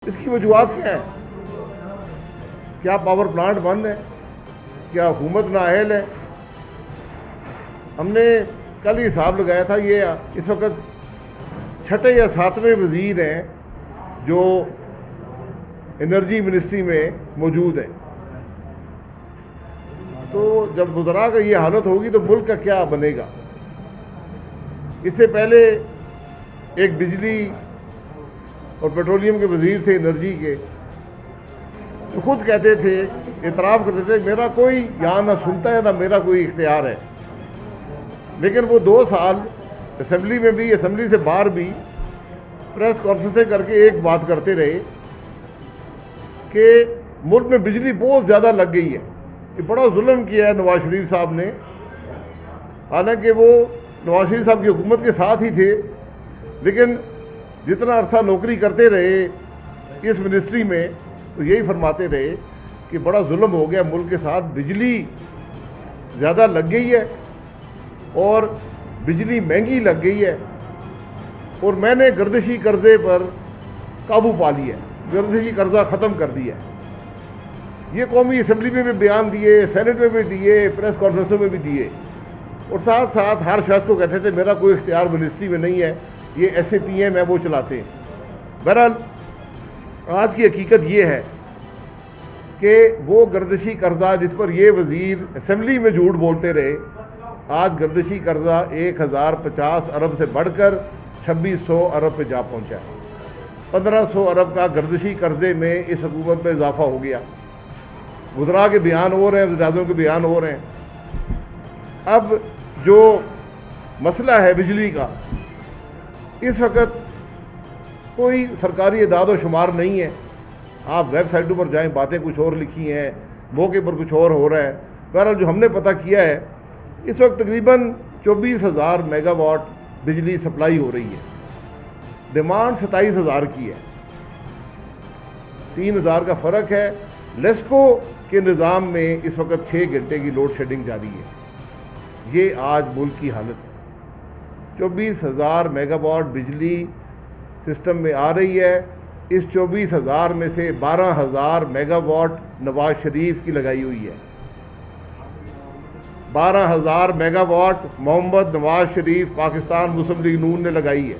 اس کی وجوہات کیا ہیں؟ کیا پاور پلانٹ بند ہے؟ کیا حکومت نااہل ہے؟ ہم نے کل ہی حساب لگایا تھا، یہ اس وقت 6 یا 7ویں وزیر ہیں جو انرجی منسٹری میں موجود ہیں۔ تو جب وزراء کا یہ حالت ہوگی تو ملک کا کیا بنے گا؟ اس سے پہلے ایک بجلی اور پیٹرولیم کے وزیر تھے انرجی کے، جو خود کہتے تھے، اعتراف کرتے تھے، میرا کوئی یہاں نہ سنتا ہے نہ میرا کوئی اختیار ہے۔ لیکن وہ 2 سال اسمبلی میں بھی، اسمبلی سے باہر بھی پریس کانفرنسیں کر کے ایک بات کرتے رہے کہ ملک میں بجلی بہت زیادہ لگ گئی ہے، یہ بڑا ظلم کیا ہے نواز شریف صاحب نے۔ حالانکہ وہ نواز شریف صاحب کی حکومت کے ساتھ ہی تھے، لیکن جتنا عرصہ نوکری کرتے رہے اس منسٹری میں تو یہی فرماتے رہے کہ بڑا ظلم ہو گیا ملک کے ساتھ، بجلی زیادہ لگ گئی ہے اور بجلی مہنگی لگ گئی ہے، اور میں نے گردشی قرضے پر قابو پا لیا ہے، گردشی قرضہ ختم کر دیا ہے۔ یہ قومی اسمبلی میں بھی بیان دیے، سینٹ میں بھی دیے، پریس کانفرنسوں میں بھی دیے، اور ساتھ ساتھ ہر شخص کو کہتے تھے میرا کوئی اختیار منسٹری میں نہیں ہے، یہ ایس اے پی ایم ہے وہ چلاتے ہیں۔ بہرحال آج کی حقیقت یہ ہے کہ وہ گردشی قرضہ جس پر یہ وزیر اسمبلی میں جھوٹ بولتے رہے، آج گردشی قرضہ 1050 ارب سے بڑھ کر 2600 ارب پہ جا پہنچا ہے۔ 1500 ارب کا گردشی قرضے میں اس حکومت میں اضافہ ہو گیا۔ وزراء کے بیان ہو رہے ہیں، وزیر اعظم کے بیان ہو رہے ہیں۔ اب جو مسئلہ ہے بجلی کا، اس وقت کوئی سرکاری اعداد و شمار نہیں ہے۔ آپ ویب سائٹوں پر جائیں، باتیں کچھ اور لکھی ہیں، موقع پر کچھ اور ہو رہا ہے۔ بہرحال جو ہم نے پتہ کیا ہے، اس وقت تقریباً 24,000 میگا واٹ بجلی سپلائی ہو رہی ہے، ڈیمانڈ 27,000 کی ہے، 3,000 کا فرق ہے۔ لیسکو کے نظام میں اس وقت 6 گھنٹے کی لوڈ شیڈنگ جاری ہے۔ یہ آج ملک کی حالت ہے۔ 24,000 میگا واٹ بجلی سسٹم میں آ رہی ہے، اس 24,000 میں سے 12,000 میگا واٹ نواز شریف کی لگائی ہوئی ہے، 12,000 میگا واٹ محمد نواز شریف پاکستان مسلم لیگ نون نے لگائی ہے۔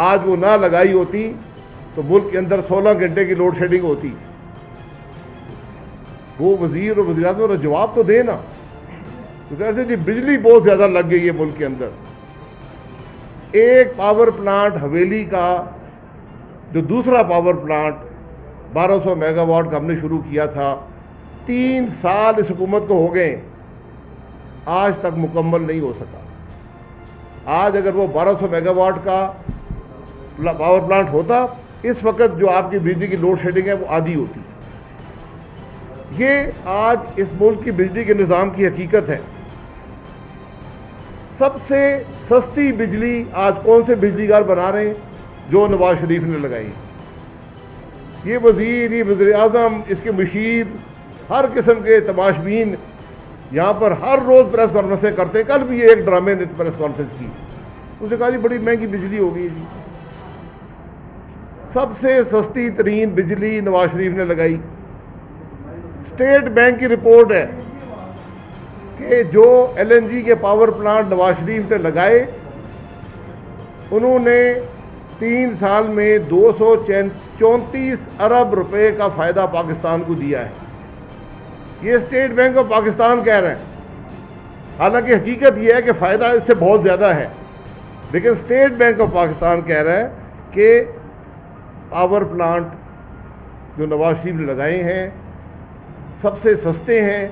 آج وہ نہ لگائی ہوتی تو ملک کے اندر 16 گھنٹے کی لوڈ شیڈنگ ہوتی۔ وہ وزیر اور وزیر اعظم جواب تو دے نا، کیونکہ جی بجلی بہت زیادہ لگ گئی ہے ملک کے اندر۔ ایک پاور پلانٹ حویلی کا، جو دوسرا پاور پلانٹ 1200 میگا واٹ کا ہم نے شروع کیا تھا، 3 سال اس حکومت کو ہو گئے، آج تک مکمل نہیں ہو سکا۔ آج اگر وہ 1200 میگا واٹ کا پاور پلانٹ ہوتا، اس وقت جو آپ کی بجلی کی لوڈ شیڈنگ ہے وہ آدھی ہوتی۔ یہ آج اس ملک کی بجلی کے نظام کی حقیقت ہے۔ سب سے سستی بجلی آج کون سے بجلی گھر بنا رہے ہیں؟ جو نواز شریف نے لگائی ہے۔ یہ وزیر، یہ وزیر اعظم، اس کے مشیر، ہر قسم کے تماشبین یہاں پر ہر روز پریس کانفرنسیں کرتے ہیں۔ کل بھی ایک ڈرامے نے پریس کانفرنس کی، اس نے کہا جی بڑی مہنگی بجلی ہو گئی جی۔ سب سے سستی ترین بجلی نواز شریف نے لگائی۔ اسٹیٹ بینک کی رپورٹ ہے کہ جو ایل این جی کے پاور پلانٹ نواز شریف نے لگائے، انہوں نے 3 سال میں 234 ارب روپے کا فائدہ پاکستان کو دیا ہے۔ یہ اسٹیٹ بینک آف پاکستان کہہ رہے ہیں، حالانکہ حقیقت یہ ہے کہ فائدہ اس سے بہت زیادہ ہے، لیکن اسٹیٹ بینک آف پاکستان کہہ رہا ہے کہ پاور پلانٹ جو نواز شریف نے لگائے ہیں سب سے سستے ہیں۔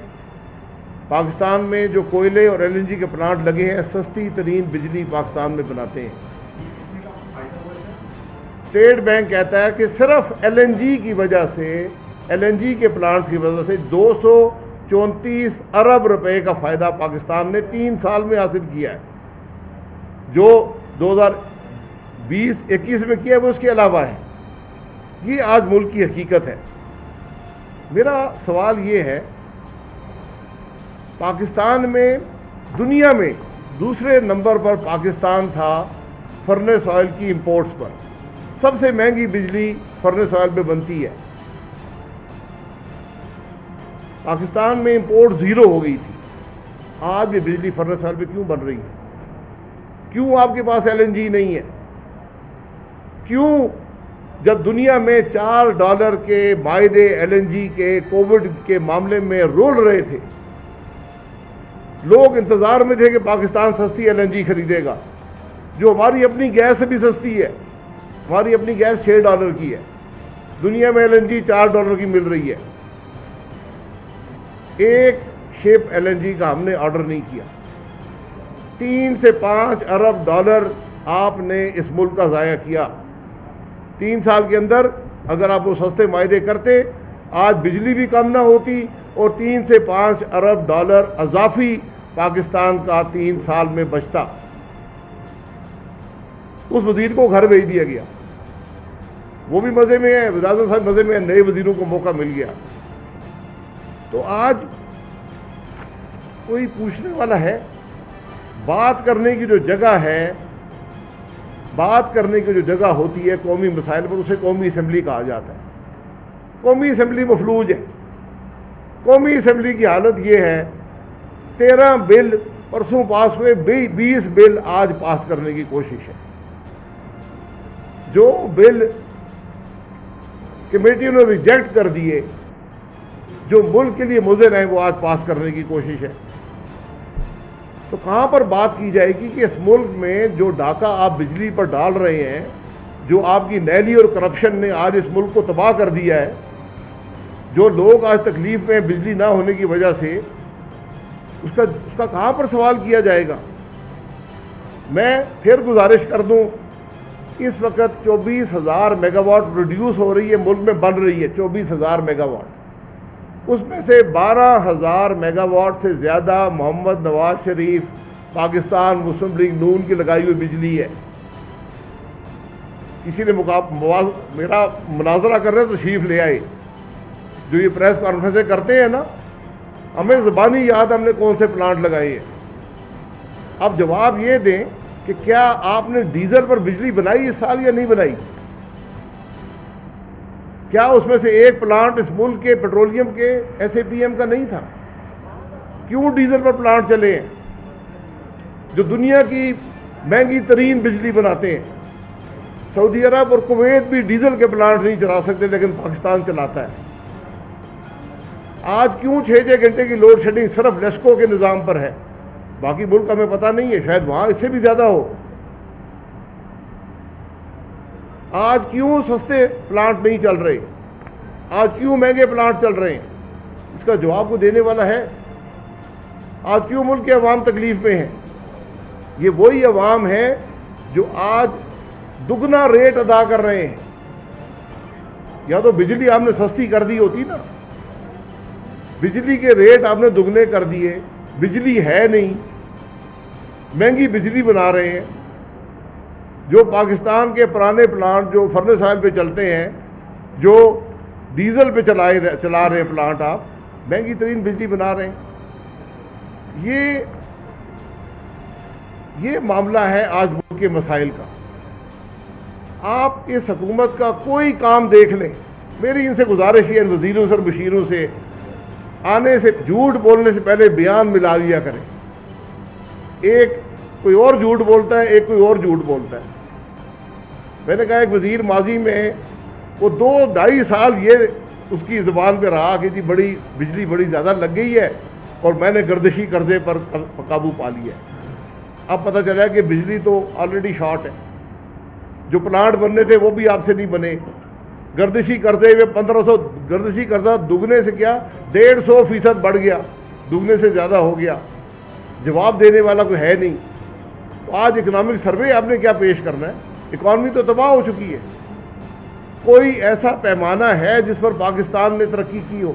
پاکستان میں جو کوئلے اور ایل این جی کے پلانٹ لگے ہیں، سستی ترین بجلی پاکستان میں بناتے ہیں۔ اسٹیٹ بینک کہتا ہے کہ صرف ایل این جی کی وجہ سے، ایل این جی کے پلانٹس کی وجہ سے 234 ارب روپے کا فائدہ پاکستان نے 3 سال میں حاصل کیا ہے۔ جو 2020-21 میں کیا ہے وہ اس کے علاوہ ہے۔ یہ آج ملک کی حقیقت ہے۔ میرا سوال یہ ہے، پاکستان میں، دنیا میں دوسرے نمبر پر پاکستان تھا فرنس آئل کی امپورٹس پر، سب سے مہنگی بجلی فرنس آئل پہ بنتی ہے. پاکستان میں امپورٹ زیرو ہو گئی تھی. آج یہ بجلی فرنس آئل پہ کیوں بن رہی ہے؟ کیوں آپ کے پاس LNG نہیں ہے؟ کیوں جب دنیا میں $4 کے معاہدے LNG کے کووڈ کے معاملے میں رول رہے تھے، لوگ انتظار میں تھے کہ پاکستان سستی LNG خریدے گا، جو ہماری اپنی گیس سے بھی سستی ہے. ہماری اپنی گیس $6 کی ہے، دنیا میں LNG $4 کی مل رہی ہے. ایک شپ LNG کا ہم نے آرڈر نہیں کیا. 3 سے 5 ارب ڈالر آپ نے اس ملک کا ضائع کیا. 3 سال کے اندر اگر آپ وہ سستے معاہدے کرتے، آج بجلی بھی کم نہ ہوتی اور 3 سے 5 ارب ڈالر اضافی پاکستان کا 3 سال میں بچتا. اس وزیر کو گھر بھیج دیا گیا، وہ بھی مزے میں ہے، وزیر اعظم صاحب مزے میں ہے، نئے وزیروں کو موقع مل گیا. تو آج کوئی پوچھنے والا ہے؟ بات کرنے کی جو جگہ ہے، بات کرنے کی جو جگہ ہوتی ہے قومی مسائل پر، اسے قومی اسمبلی کہا جاتا ہے. قومی اسمبلی مفلوج ہے. قومی اسمبلی کی حالت یہ ہے، 13 بل پرسوں پاس ہوئے، 20 بل آج پاس کرنے کی کوشش ہے. جو بل کمیٹیوں نے ریجیکٹ کر دیے، جو ملک کے لیے مضر ہیں، وہ آج پاس کرنے کی کوشش ہے. تو کہاں پر بات کی جائے گی کہ اس ملک میں جو ڈاکہ آپ بجلی پر ڈال رہے ہیں، جو آپ کی نیلی اور کرپشن نے آج اس ملک کو تباہ کر دیا ہے، جو لوگ آج تکلیف میں بجلی نہ ہونے کی وجہ سے، اس کا کہاں پر سوال کیا جائے گا؟ میں پھر گزارش کر دوں، اس وقت 24,000 میگا واٹ پروڈیوس ہو رہی ہے، ملک میں بن رہی ہے 24,000 میگا واٹ. اس میں سے 12,000 میگا واٹ سے زیادہ محمد نواز شریف پاکستان مسلم لیگ نون کی لگائی ہوئی بجلی ہے. کسی نے میرا مناظرہ کر رہے ہیں تو تشریف لے آئے. جو یہ پریس کانفرنسیں کرتے ہیں نا، ہمیں زبانی یاد ہم نے کون سے پلانٹ لگائے ہیں. اب جواب یہ دیں کہ کیا آپ نے ڈیزل پر بجلی بنائی اس سال یا نہیں بنائی؟ کیا اس میں سے ایک پلانٹ اس ملک کے پیٹرولیم کے SAPM کا نہیں تھا؟ کیوں ڈیزل پر پلانٹ چلے ہیں جو دنیا کی مہنگی ترین بجلی بناتے ہیں؟ سعودی عرب اور کویت بھی ڈیزل کے پلانٹ نہیں چلا سکتے، لیکن پاکستان چلاتا ہے. آج کیوں 6 گھنٹے کی لوڈ شیڈنگ صرف نیسکو کے نظام پر ہے؟ باقی ملک ہمیں پتہ نہیں ہے، شاید وہاں اس سے بھی زیادہ ہو. آج کیوں سستے پلانٹ نہیں چل رہے؟ آج کیوں مہنگے پلانٹ چل رہے ہیں؟ اس کا جواب کو دینے والا ہے. آج کیوں ملک کے عوام تکلیف میں ہیں؟ یہ وہی عوام ہے جو آج دگنا ریٹ ادا کر رہے ہیں. یا تو بجلی آپ نے سستی کر دی ہوتی نا، بجلی کے ریٹ آپ نے دگنے کر دیے. بجلی ہے نہیں، مہنگی بجلی بنا رہے ہیں. جو پاکستان کے پرانے پلانٹ جو فرنس آئل پہ چلتے ہیں، جو ڈیزل پہ چلا رہے ہیں پلانٹ، آپ مہنگی ترین بجلی بنا رہے ہیں. یہ معاملہ ہے آج ملک کے مسائل کا. آپ اس حکومت کا کوئی کام دیکھ لیں. میری ان سے گزارش ہے، ان وزیروں سے اور مشیروں سے، آنے سے جھوٹ بولنے سے پہلے بیان ملا لیا کریں. ایک کوئی اور جھوٹ بولتا ہے، ایک کوئی اور جھوٹ بولتا ہے. میں نے کہا ایک وزیر ماضی میں وہ 2-2.5 سال یہ اس کی زبان پہ رہا کہ جی بجلی بڑی زیادہ لگ گئی ہے اور میں نے گردشی قرضے پر قابو پا لیا ہے. اب پتہ چلا کہ بجلی تو آلریڈی شارٹ ہے. جو پلانٹ بننے تھے وہ بھی آپ سے نہیں بنے. گردشی قرضے میں 1500 گردشی قرضہ دگنے سے کیا 150% بڑھ گیا، دگنے سے زیادہ ہو گیا. جواب دینے والا کوئی ہے نہیں. تو آج اکنامک سروے آپ نے کیا پیش کرنا ہے؟ اکانومی تو تباہ ہو چکی ہے. کوئی ایسا پیمانہ ہے جس پر پاکستان نے ترقی کی ہو؟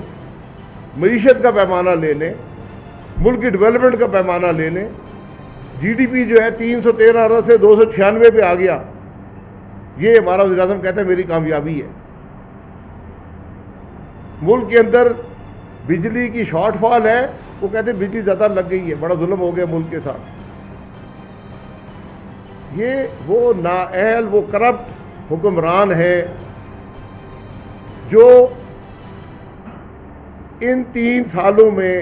معیشت کا پیمانہ لے لیں، ملک کی ڈیولپمنٹ کا پیمانہ لے لیں. GDP جو ہے 313 ارب سے 296 پہ آ گیا. یہ ہمارا وزیر اعظم کہتا ہے میری کامیابی ہے. ملک کے اندر بجلی کی شارٹ فال ہے، وہ کہتے ہیں بجلی زیادہ لگ گئی ہے، بڑا ظلم ہو گیا ملک کے ساتھ. یہ وہ نااہل، وہ کرپٹ حکمران ہیں جو ان 3 سالوں میں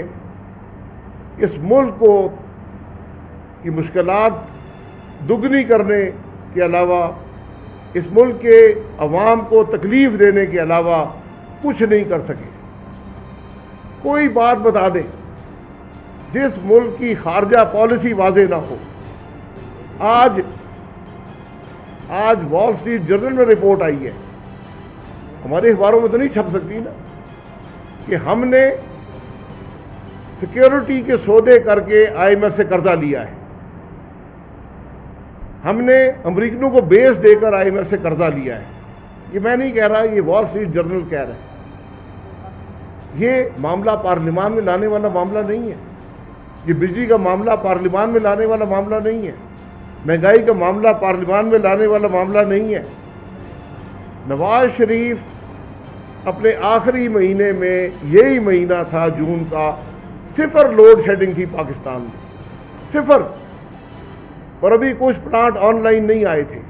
اس ملک کو کی مشکلات دگنی کرنے کے علاوہ، اس ملک کے عوام کو تکلیف دینے کے علاوہ کچھ نہیں کر سکے۔ کوئی بات بتا دیں جس ملک کی خارجہ پالیسی واضح نہ ہو۔ آج وال اسٹریٹ جرنل میں رپورٹ آئی ہے، ہمارے اخباروں میں تو نہیں چھپ سکتی نا، کہ ہم نے سیکیورٹی کے سودے کر کے IMF سے قرضہ لیا ہے، ہم نے امریکنوں کو بیس دے کر IMF سے قرضہ لیا ہے۔ یہ میں نہیں کہہ رہا، یہ وال اسٹریٹ جرنل کہہ رہا ہے۔ یہ معاملہ پارلیمان میں لانے والا معاملہ نہیں ہے، یہ بجلی کا معاملہ پارلیمان میں لانے والا معاملہ نہیں ہے، مہنگائی کا معاملہ پارلیمان میں لانے والا معاملہ نہیں ہے۔ نواز شریف اپنے آخری مہینے میں، یہی مہینہ تھا جون کا، 0 لوڈ شیڈنگ تھی پاکستان میں، 0، اور ابھی کچھ پلانٹ آن لائن نہیں آئے تھے۔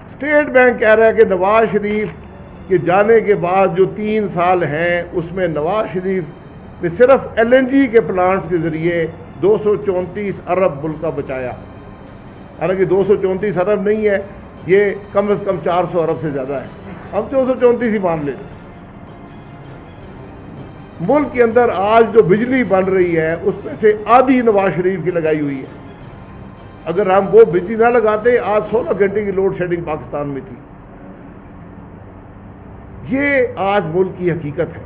اسٹیٹ بینک کہہ رہا ہے کہ نواز شریف کے جانے کے بعد جو 3 سال ہیں اس میں نواز شریف نے صرف LNG کے پلانٹس کے ذریعے 234 ارب ملک کا بچایا۔ حالانکہ 234 ارب نہیں ہے، یہ کم از کم 400 ارب سے زیادہ ہے، ہم 234 ہی مان لیتے ہیں۔ ملک کے اندر آج جو بجلی بن رہی ہے اس میں سے آدھی نواز شریف کی لگائی ہوئی ہے۔ اگر ہم وہ بجلی نہ لگاتے آج 16 گھنٹے کی لوڈ شیڈنگ پاکستان میں تھی۔ یہ آج ملک کی حقیقت ہے،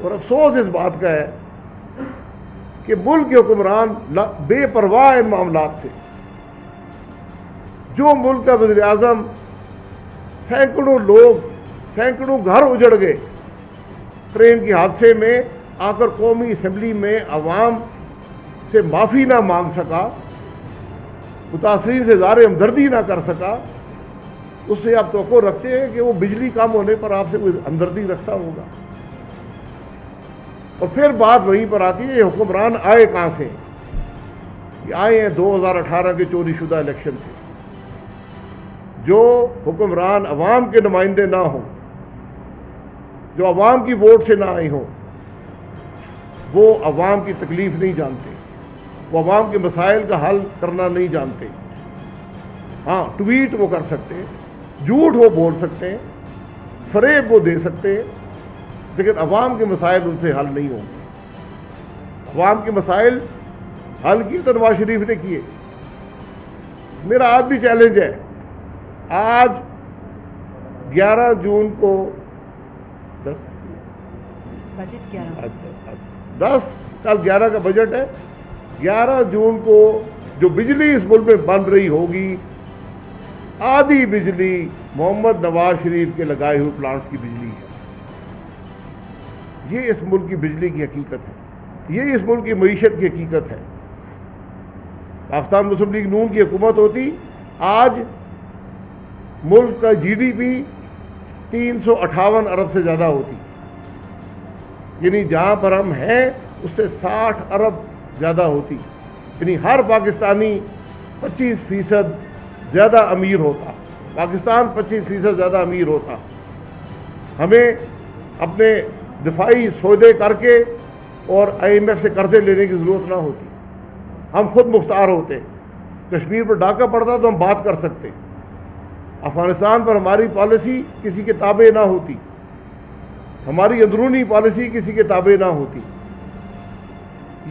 اور افسوس اس بات کا ہے کہ ملک کے حکمران بے پرواہ ان معاملات سے۔ جو ملک کا وزیر اعظم، سینکڑوں لوگ، سینکڑوں گھر اجڑ گئے ٹرین کے حادثے میں، آ کر قومی اسمبلی میں عوام سے معافی نہ مانگ سکا، متاثرین سے اظہار ہمدردی نہ کر سکا، اس سے آپ توقع رکھتے ہیں کہ وہ بجلی کم ہونے پر آپ سے کوئی ہمدردی رکھتا ہوگا۔ اور پھر بات وہیں پر آتی ہے، یہ حکمران آئے کہاں سے؟ یہ آئے ہیں 2018 کے چوری شدہ الیکشن سے۔ جو حکمران عوام کے نمائندے نہ ہوں، جو عوام کی ووٹ سے نہ آئے ہوں، وہ عوام کی تکلیف نہیں جانتے، وہ عوام کے مسائل کا حل کرنا نہیں جانتے۔ ہاں، ٹویٹ وہ کر سکتے ہیں، جھوٹ وہ بول سکتے ہیں، فریب وہ دے سکتے ہیں، لیکن عوام کے مسائل ان سے حل نہیں ہوں گے۔ عوام کے مسائل حل کیے تو نواز شریف نے کیے۔ میرا آج بھی چیلنج ہے، آج 11 جون کو 10 کل 11 کا بجٹ ہے، 11 جون کو جو بجلی اس ملک میں بن رہی ہوگی، آدھی بجلی محمد نواز شریف کے لگائے ہوئے پلانٹس کی بجلی ہے۔ یہ اس ملک کی بجلی کی حقیقت ہے، یہ اس ملک کی معیشت کی حقیقت ہے۔ پاکستان مسلم لیگ نون کی حکومت ہوتی، آج ملک کا GDP 358 ارب سے زیادہ ہوتی، یعنی جہاں پر ہم ہیں اس سے 60 ارب زیادہ ہوتی، یعنی ہر پاکستانی 25% زیادہ امیر ہوتا، پاکستان 25% زیادہ امیر ہوتا۔ ہمیں اپنے دفاعی سودے کر کے اور IMF سے قرضے لینے کی ضرورت نہ ہوتی، ہم خود مختار ہوتے۔ کشمیر پر ڈاکہ پڑتا تو ہم بات کر سکتے، افغانستان پر ہماری پالیسی کسی کے تابع نہ ہوتی، ہماری اندرونی پالیسی کسی کے تابع نہ ہوتی۔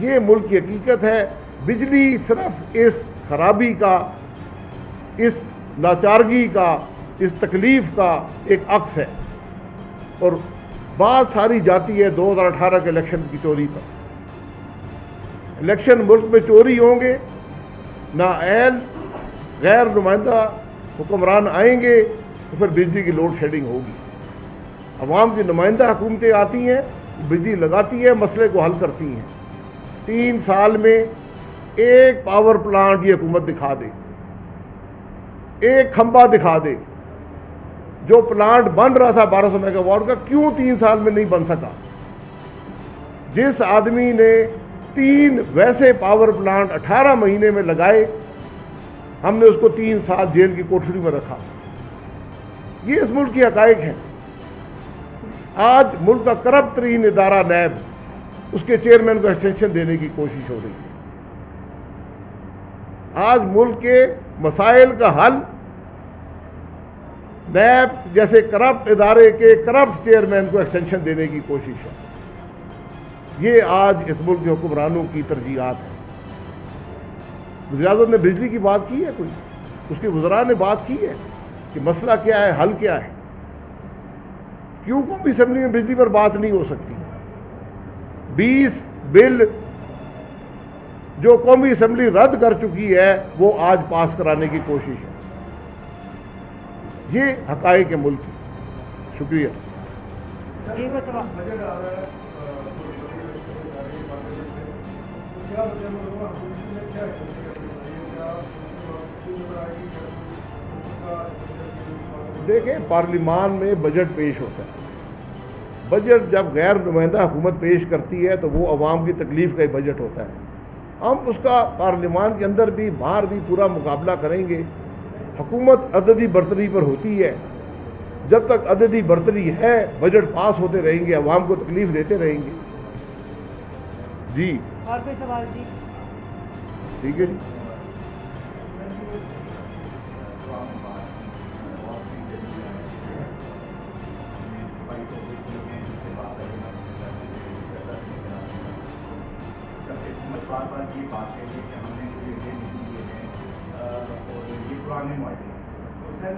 یہ ملک کی حقیقت ہے۔ بجلی صرف اس خرابی کا، اس لاچارگی کا، اس تکلیف کا ایک عکس ہے، اور بات ساری جاتی ہے 2018 کے الیکشن کی چوری پر۔ الیکشن ملک میں چوری ہوں گے، نااہل غیر نمائندہ حکمران آئیں گے تو پھر بجلی کی لوڈ شیڈنگ ہوگی۔ عوام کی نمائندہ حکومتیں آتی ہیں، بجلی لگاتی ہیں، مسئلے کو حل کرتی ہیں۔ 3 سال میں ایک پاور پلانٹ یہ حکومت دکھا دے، ایک کھمبا دکھا دے۔ جو پلانٹ بن رہا تھا 1200 میگا واٹ کا، کیوں 3 سال میں نہیں بن سکا؟ جس آدمی نے 3 ویسے پاور پلانٹ 18 مہینے میں لگائے، ہم نے اس کو 3 سال جیل کی کوٹڑی میں رکھا. یہ اس ملک کی حقائق ہیں. آج ملک کا کرپٹ ترین ادارہ نیب, اس کے چیئرمین کو ایکسٹینشن دینے کی کوشش ہو رہی ہے. آج ملک کے مسائل کا حل نیب جیسے کرپٹ ادارے کے کرپٹ چیئرمین کو ایکسٹینشن دینے کی کوشش ہے. یہ آج اس ملک کے حکمرانوں کی ترجیحات ہیں. وزیر اعظم نے بجلی کی بات کی ہے, کوئی اس کے وزراء نے بات کی ہے کہ مسئلہ کیا ہے, حل کیا ہے؟ کیوں قومی اسمبلی میں بجلی پر بات نہیں ہو سکتی؟ 20 بل جو قومی اسمبلی رد کر چکی ہے وہ آج پاس کرانے کی کوشش ہے. یہ حقائق ہے ملک کی. شکریہ. دیکھیں, پارلیمان میں بجٹ پیش ہوتا ہے. بجٹ جب غیر نمائندہ حکومت پیش کرتی ہے تو وہ عوام کی تکلیف کا ہی بجٹ ہوتا ہے. ہم اس کا پارلیمان کے اندر بھی باہر بھی پورا مقابلہ کریں گے. حکومت عددی برتری پر ہوتی ہے. جب تک عددی برتری ہے بجٹ پاس ہوتے رہیں گے, عوام کو تکلیف دیتے رہیں گے. جی اور کوئی سوال؟ جی ٹھیک ہے. جی بار بار یہ بات ہے کہ ہم نے کوئی یہ نہیں کیے ہیں اور یہ پرانے معاہدے ہیں. تو سر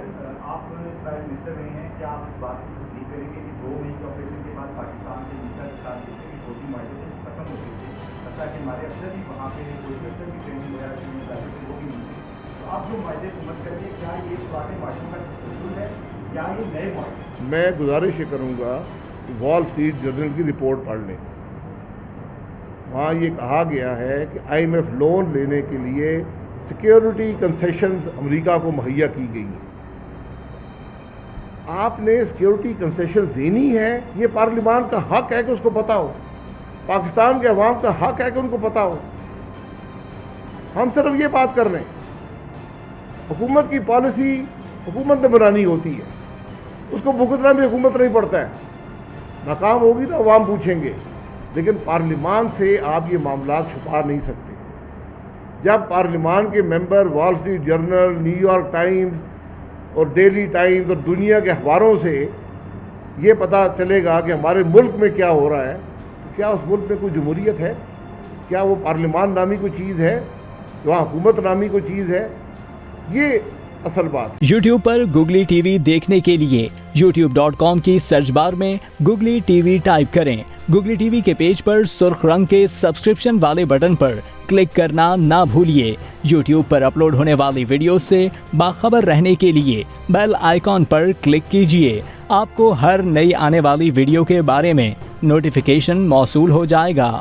آپ پرائم منسٹر رہے ہیں, کیا آپ اس بات کی تصدیق کریں گے کہ 2 مئی کے آپریشن کے بعد پاکستان کے میڈیا کے ساتھ دیکھیں کہ 2 معاہدے تھے ختم ہو گئے تھے, حتیٰ کہ ہمارے افسر بھی وہاں پہ کوئی بھی افسر بھی ٹریننگ وغیرہ کے لیے جاتے تھے, وہ بھی نہیں تھے. تو آپ جو معاہدے حکومت کر رہے ہیں کیا یہ پرانے معاہدوں کا تسلسل ہے یا یہ نئے معاہدے؟ میں گزارش یہ کروں گا کہ وال اسٹریٹ جرنل کی رپورٹ پڑھ لیں. وہاں یہ کہا گیا ہے کہ IMF لون لینے کے لیے سیکیورٹی کنسیشنز امریکہ کو مہیا کی گئی ہیں. آپ نے سیکیورٹی کنسیشنز دینی ہے, یہ پارلیمان کا حق ہے کہ اس کو پتہ ہو, پاکستان کے عوام کا حق ہے کہ ان کو پتہ ہو. ہم صرف یہ بات کر رہے ہیں. حکومت کی پالیسی حکومت نے بنانی ہوتی ہے, اس کو بھگتنا بھی حکومت نہیں پڑتا ہے. ناکام ہوگی تو عوام پوچھیں گے, لیکن پارلیمان سے آپ یہ معاملات چھپا نہیں سکتے. جب پارلیمان کے member Wall Street Journal, New York Times اور ڈیلی ٹائمز اور دنیا کے اخباروں سے یہ پتہ چلے گا کہ ہمارے ملک میں کیا ہو رہا ہے, تو کیا اس ملک میں کوئی جمہوریت ہے؟ کیا وہ پارلیمان نامی کوئی چیز ہے؟ وہاں حکومت نامی کوئی چیز ہے؟ یہ اصل بات. یوٹیوب پر گوگلی ٹی وی دیکھنے کے لیے youtube.com کی سرچ بار میں گوگلی ٹی وی ٹائپ کریں. گوگلی ٹی وی کے پیج پر سرخ رنگ کے سبسکرپشن والے بٹن پر کلک کرنا نہ بھولیے. یوٹیوب پر اپلوڈ ہونے والی ویڈیو سے باخبر رہنے کے لیے بیل آئیکن پر کلک کیجیے. آپ کو ہر نئی آنے والی ویڈیو کے بارے میں نوٹیفیکیشن موصول ہو جائے گا.